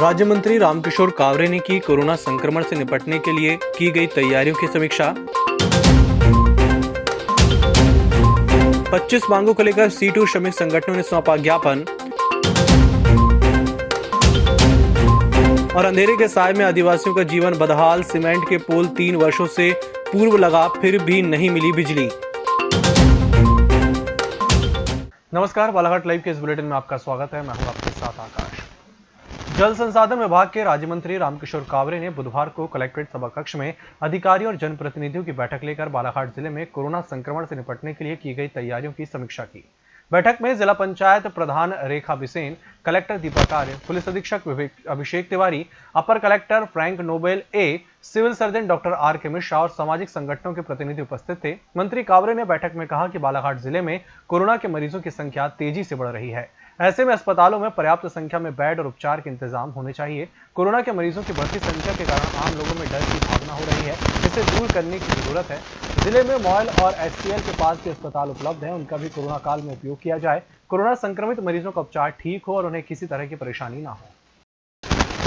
राज्य मंत्री रामकिशोर कावरे ने की कोरोना संक्रमण से निपटने के लिए की गई तैयारियों की समीक्षा। 25 मांगों को लेकर C2 श्रमिक संगठनों ने सौंपा ज्ञापन। और अंधेरे के साए में आदिवासियों का जीवन बदहाल, सीमेंट के पोल 3 वर्षों से पूर्व लगा फिर भी नहीं मिली बिजली। नमस्कार, बालाघाट लाइव के इस बुलेटिन में आपका स्वागत है। मैं हूं आपके साथ आकाश। जल संसाधन विभाग के राज्य मंत्री रामकिशोर कावरे ने बुधवार को कलेक्ट्रेट सभाकक्ष में अधिकारियों और जनप्रतिनिधियों की बैठक लेकर बालाघाट जिले में कोरोना संक्रमण से निपटने के लिए की गई तैयारियों की समीक्षा की। बैठक में जिला पंचायत प्रधान रेखा बिसेन, कलेक्टर दीपक आर्य, पुलिस अधीक्षक अभिषेक तिवारी, अपर कलेक्टर फ्रैंक नोबेल ए, सिविल सर्जन डॉक्टर आर के मिश्रा और सामाजिक संगठनों के प्रतिनिधि उपस्थित थे। मंत्री कावरे ने बैठक में कहा कि बालाघाट जिले में कोरोना के मरीजों की संख्या तेजी से बढ़ रही है। ऐसे में अस्पतालों में पर्याप्त संख्या में बेड और उपचार के इंतजाम होने चाहिए। कोरोना के मरीजों की बढ़ती संख्या के कारण आम लोगों में डर की भावना हो रही है, इसे दूर करने की जरूरत है। जिले में मॉयल और HCL के पास भी अस्पताल उपलब्ध है, उनका भी कोरोना काल में उपयोग किया जाए। कोरोना संक्रमित मरीजों का उपचार ठीक हो और उन्हें किसी तरह की परेशानी ना हो।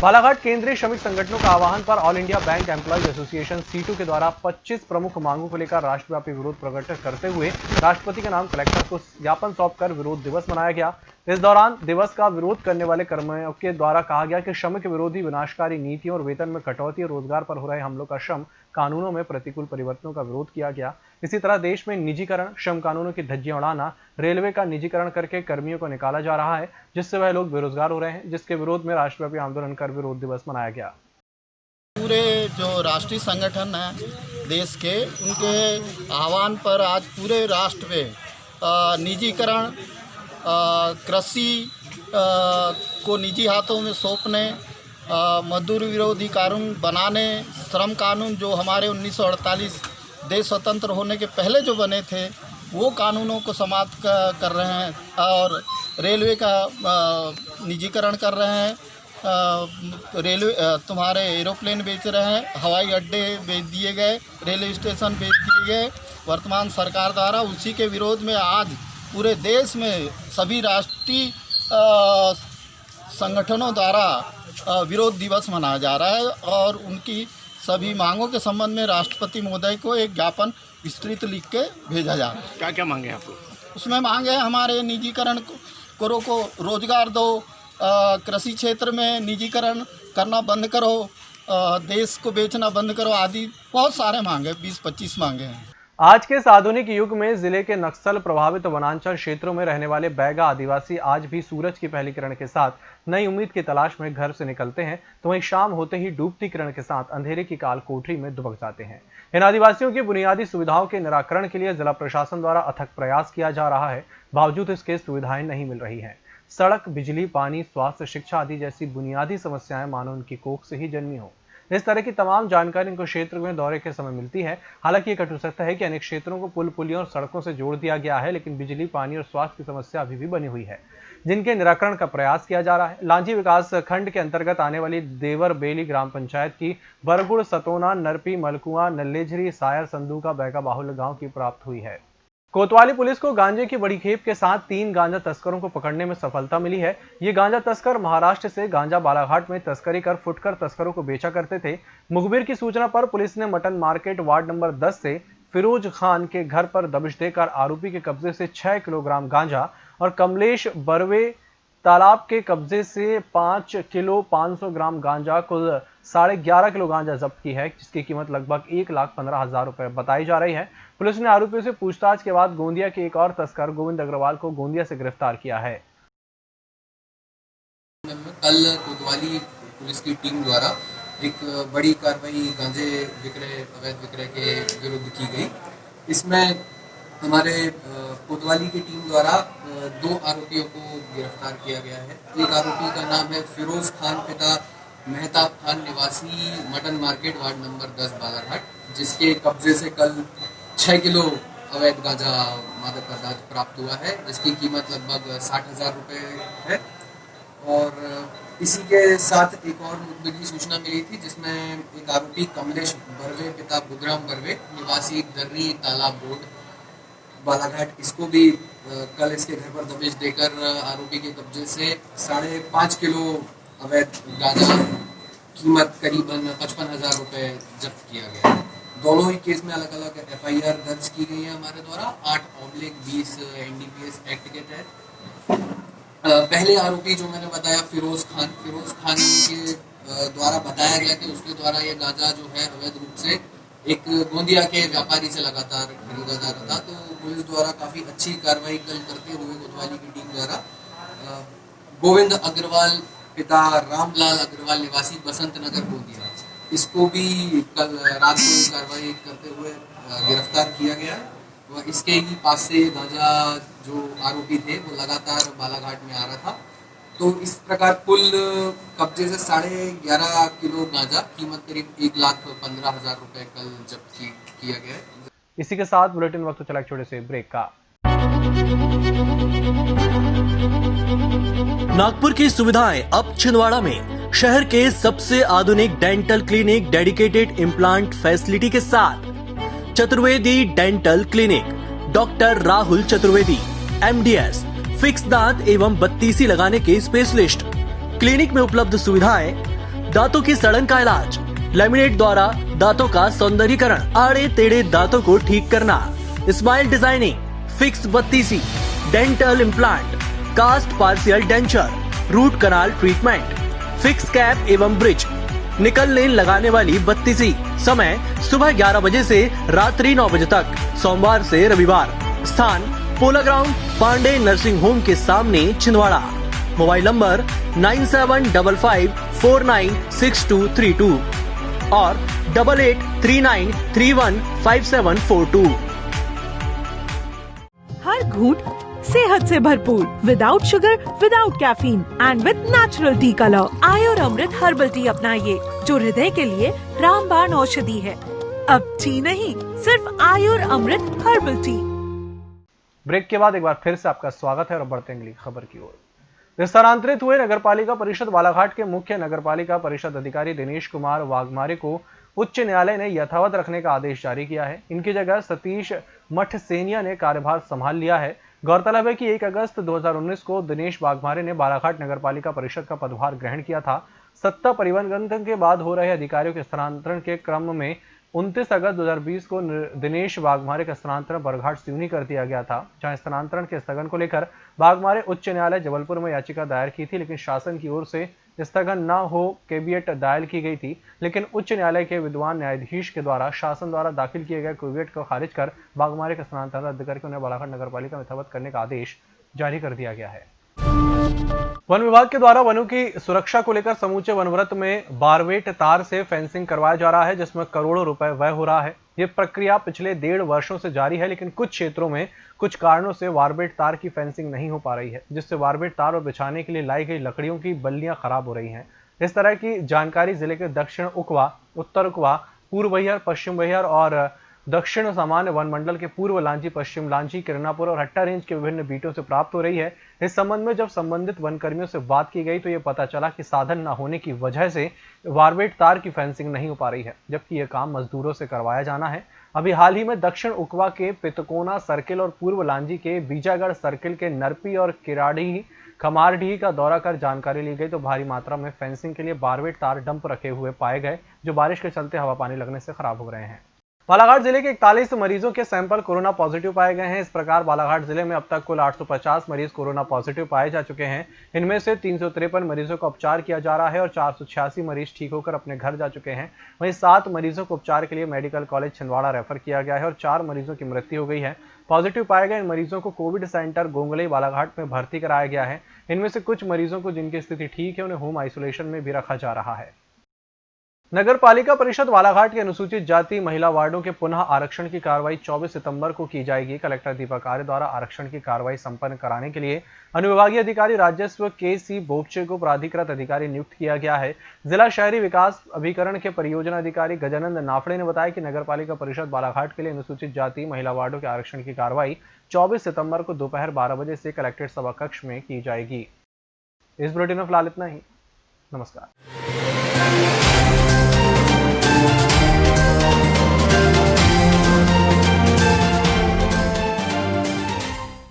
बालाघाट केंद्रीय श्रमिक संगठनों का आह्वान पर all India bank employees association C2 के द्वारा 25 प्रमुख मांगों को लेकर राष्ट्रव्यापी विरोध प्रकट करते हुए राष्ट्रपति के नाम कलेक्टर को ज्ञापन सौंपकर विरोध दिवस मनाया गया। इस दौरान दिवस का विरोध करने वाले कर्मियों के द्वारा कहा गया कि श्रमिक विरोधी विनाशकारी नीतियों और वेतन में कटौती और रोजगार पर हो रहे हमलों का श्रम कानूनों में प्रतिकूल परिवर्तनों का विरोध किया गया। इसी तरह देश में निजीकरण, श्रम कानूनों की धज्जियां उड़ाना, रेलवे का निजीकरण करके कर्मियों को निकाला जा रहा है, जिससे वह लोग बेरोजगार हो रहे हैं, जिसके विरोध में राष्ट्रव्यापी आंदोलन कर विरोध दिवस मनाया गया। पूरे जो राष्ट्रीय संगठन है देश के, उनके आह्वान पर आज पूरे राष्ट्र में निजीकरण, कृषि को निजी हाथों में सौंपने, मजदूर विरोधी कानून बनाने, श्रम कानून जो हमारे 1948 देश स्वतंत्र होने के पहले जो बने थे वो कानूनों को समाप्त कर रहे हैं और रेलवे का निजीकरण कर रहे हैं। रेलवे तुम्हारे एरोप्लेन बेच रहे हैं, हवाई अड्डे बेच दिए गए, रेलवे स्टेशन बेच दिए गए वर्तमान सरकार द्वारा। उसी के विरोध में आज पूरे देश में सभी राष्ट्रीय संगठनों द्वारा विरोध दिवस मनाया जा रहा है और उनकी सभी मांगों के संबंध में राष्ट्रपति महोदय को एक ज्ञापन विस्तृत लिख के भेजा जा रहा है। क्या क्या मांगे आपको? उसमें मांगे हमारे निजीकरण करो, को रोजगार दो, कृषि क्षेत्र में निजीकरण करना बंद करो, देश को बेचना बंद करो आदि बहुत सारे मांगे, 20-25 मांगे हैं। आज के इस आधुनिक युग में जिले के नक्सल प्रभावित वनांचल क्षेत्रों में रहने वाले बैगा आदिवासी आज भी सूरज की पहली किरण के साथ नई उम्मीद की तलाश में घर से निकलते हैं, तो वहीं शाम होते ही डूबती किरण के साथ अंधेरे की काल कोठरी में दुबक जाते हैं। इन आदिवासियों की बुनियादी सुविधाओं के निराकरण के लिए जिला प्रशासन द्वारा अथक प्रयास किया जा रहा है, बावजूद इसके सुविधाएं नहीं मिल रही है। सड़क, बिजली, पानी, स्वास्थ्य, शिक्षा आदि जैसी बुनियादी समस्याएं मानो उनकी कोख से ही जन्मी हो। इस तरह की तमाम जानकारी इनको क्षेत्र में दौरे के समय मिलती है। हालांकि ये कटु सत्य है कि अनेक क्षेत्रों को पुल, पुलियों और सड़कों से जोड़ दिया गया है, लेकिन बिजली, पानी और स्वास्थ्य की समस्या अभी भी बनी हुई है, जिनके निराकरण का प्रयास किया जा रहा है। लांजी विकास खंड के अंतर्गत आने वाली देवर बेली ग्राम पंचायत की बरगुड़, सतोना, नरपी, मलकुआ, नल्लेझरी, सायर, संदूका, बैगा बाहुल गांव की प्राप्त हुई है। कोतवाली पुलिस को गांजे की बड़ी खेप के साथ 3 गांजा तस्करों को पकड़ने में सफलता मिली है। ये गांजा तस्कर महाराष्ट्र से गांजा बालाघाट में तस्करी कर फुटकर तस्करों को बेचा करते थे। मुखबिर की सूचना पर पुलिस ने मटन मार्केट वार्ड नंबर 10 से फिरोज खान के घर पर दबिश देकर आरोपी के कब्जे से 6 किलोग्राम गांजा और कमलेश बरवे तालाब के कब्जे से 5 किलो 500 ग्राम गांजा, कुल 11.5 किलो गांजा जब्त की है, जिसकी कीमत लगभग 1,15,000 रुपए बताई जा रही है। पुलिस ने आरोपियों से पूछताछ के बाद गोंदिया के एक और तस्कर गोविंद अग्रवाल को गोंदिया से गिरफ्तार किया है। कल कोतवाली पुलिस की टीम द्वारा एक बड़ी कार्रवाई गांजे अवैध विक्रय के विरुद्ध की गई। इसमें हमारे कोतवाली की टीम द्वारा 2 आरोपियों को गिरफ्तार किया गया है। एक आरोपी का नाम है फिरोज खान, पिता मेहताब खान, निवासी mutton market ward number 10 Balaghat, जिसके कब्जे से कल 6 किलो अवैध गांजा मादक पदार्थ प्राप्त हुआ है, जिसकी कीमत लगभग 60,000 रुपये है। और इसी के साथ एक और मुखबिर की सूचना मिली थी, जिसमें एक आरोपी कमलेश बरवे, पिता बुधराम बरवे, निवासी दर्री तालाब रोड बालाघाट, इसको भी कल इसके घर पर दबिश देकर आरोपी के कब्जे से 5.5 किलो अवैध गांजा कीमत करीबन 55,000 रुपये जब्त किया गया है। दोनों ही केस में अलग अलग FIR दर्ज की गई है हमारे द्वारा 8/20 NDPS एक्ट के तहत। पहले आरोपी जो मैंने बताया फिरोज खान के द्वारा बताया गया कि उसके द्वारा ये गांजा जो है अवैध रूप से एक गोंदिया के व्यापारी से लगातार खरीदा जा रहा था। तो पुलिस द्वारा काफी अच्छी कार्रवाई कल करते हुए कोतवाली की टीम द्वारा गोविंद अग्रवाल पिता रामलाल अग्रवाल निवासी बसंत नगर गोंदिया, इसको भी कल रात को कार्रवाई करते हुए गिरफ्तार किया गया है। वह इसके ही पास से गांजा जो आरोपी थे वो लगातार बालाघाट में आ रहा था। तो इस प्रकार कुल कब्जे से 11.5 किलो गांजा कीमत करीब 1,15,000 रुपए कल जब्त किया गया है। इसी के साथ बुलेटिन वक्त चला एक छोटे से ब्रेक का। नागपुर की सुविधाएं अब छिंदवाड़ा में शहर के सबसे आधुनिक dental clinic dedicated implant facility के साथ Chaturvedi dental clinic, doctor Rahul Chaturvedi MDS, fix दांत एवं बत्तीसी लगाने के स्पेशलिस्ट। क्लिनिक में उपलब्ध सुविधाएं: दांतों की सड़न का इलाज, लैमिनेट द्वारा दांतों का सौंदर्यीकरण, आड़े टेढ़े दांतों को ठीक करना, स्माइल डिजाइनिंग, फिक्स बत्तीसी, dental implant, cast partial denture, root canal treatment, fix cap एवं ब्रिज, निकल लेन लगाने वाली बत्तीसी। समय सुबह 11 बजे से रात्रि 9 बजे तक, सोमवार से रविवार। स्थान पोला ग्राउंड, पांडे नर्सिंग होम के सामने, छिंदवाड़ा। मोबाइल नंबर 9755496232 और 8839315742। हर घूंट सेहत से भरपूर, without sugar, without caffeine and with natural tea colour. Ayur Amrit herbal tea अपनाइए, जो हृदय के लिए रामबाण औषधि है। अब टी नहीं, सिर्फ आयुर अमृत हर्बल टी। ब्रेक के बाद एक बार फिर से आपका स्वागत है और बढ़ते हैं अगली खबर की ओर। स्थानांतरित हुए नगरपालिका परिषद बालाघाट के मुख्य नगरपालिका परिषद अधिकारी दिनेश कुमार वाघमारे को उच्च न्यायालय ने यथावत रखने का आदेश जारी किया है। इनकी जगह सतीश मठसेनिया ने कार्यभार संभाल लिया है। गौरतलब है कि 1 अगस्त 2019 को दिनेश वाघमारे ने बालाघाट नगरपालिका परिषद का पदभार ग्रहण किया था। सत्ता परिवर्तन के बाद हो रहे अधिकारियों के स्थानांतरण के क्रम में 29 अगस्त 2020 को दिनेश वाघमारे का स्थानांतरण बरघाट सिवनी कर दिया गया था, जहां स्थानांतरण के स्थगन को लेकर वाघमारे उच्च न्यायालय जबलपुर में याचिका दायर की थी, लेकिन शासन की ओर से स्थगन न हो केवियट दायर की गई थी। लेकिन उच्च न्यायालय के विद्वान न्यायाधीश के द्वारा शासन द्वारा दाखिल किए गए केवियट को खारिज कर वाघमारे का स्थानांतरण रद्द करके उन्हें बालाघाट नगरपालिका में यथावत करने का आदेश जारी कर दिया गया है। वन विभाग के द्वारा वनों की सुरक्षा को लेकर समूचे वनव्रत में बारवेट तार से फेंसिंग करवाया जा रहा है, जिसमें करोड़ों रुपए व्यय हो रहा है। ये प्रक्रिया पिछले 1.5 वर्षों से जारी है, लेकिन कुछ क्षेत्रों में कुछ कारणों से बारवेट तार की फेंसिंग नहीं हो पा रही है, जिससे बारवेट तार और बिछाने के लिए लाई गई लकड़ियों की बल्लियां खराब हो रही हैं। इस तरह की जानकारी जिले के दक्षिण उकवा, उत्तर उकवा, पूर्व बहियार, पश्चिम बहियार और दक्षिण सामान्य वन मंडल के पूर्व लांची, पश्चिम लांची, किरनापुर और हट्टा रेंज के विभिन्न बीटों से प्राप्त हो रही है। इस संबंध में जब संबंधित वन कर्मियों से बात की गई तो ये पता चला कि साधन न होने की वजह से बारवेट तार की फेंसिंग नहीं हो पा रही है, जबकि यह काम मजदूरों से करवाया जाना है। अभी हाल ही में दक्षिण उकवा के पितकोना सर्किल और पूर्व लांजी के बीजागढ़ सर्किल के नरपी और किराड़ी खमारडीह का दौरा कर जानकारी ली गई तो भारी मात्रा में फेंसिंग के लिए बारवेट तार डंप रखे हुए पाए गए, जो बारिश के चलते हवा पानी लगने से खराब हो रहे हैं। बालाघाट जिले के 41 मरीजों के सैंपल कोरोना पॉजिटिव पाए गए हैं। इस प्रकार बालाघाट जिले में अब तक कुल 850 मरीज कोरोना पॉजिटिव पाए जा चुके हैं। इनमें से 353 मरीजों का उपचार किया जा रहा है और 486 मरीज ठीक होकर अपने घर जा चुके हैं। वहीं 7 मरीजों को उपचार के लिए मेडिकल कॉलेज छिंदवाड़ा रेफर किया गया है और 4 मरीजों की मृत्यु हो गई है। पॉजिटिव पाए गए इन मरीजों को कोविड सेंटर गोंगलई बालाघाट में भर्ती कराया गया है। इनमें से कुछ मरीजों को जिनकी स्थिति ठीक है उन्हें होम आइसोलेशन में भी रखा जा रहा है। नगर पालिका परिषद बालाघाट के अनुसूचित जाति महिला वार्डों के पुनः आरक्षण की कार्रवाई 24 सितंबर को की जाएगी। कलेक्टर दीपक आर्य द्वारा आरक्षण की कार्रवाई संपन्न कराने के लिए अनुविभागीय अधिकारी राजस्व KC बोपचे को प्राधिकृत अधिकारी नियुक्त किया गया है। जिला शहरी विकास अभिकरण के परियोजना अधिकारी गजानंद नाफड़े ने बताया कि नगर पालिका परिषद बालाघाट के लिए अनुसूचित जाति महिला वार्डों के आरक्षण की कार्रवाई 24 सितंबर को दोपहर 12 बजे से कलेक्ट्रेट सभा कक्ष में की जाएगी। इस बुलेटिन में फिलहाल इतना ही। नमस्कार।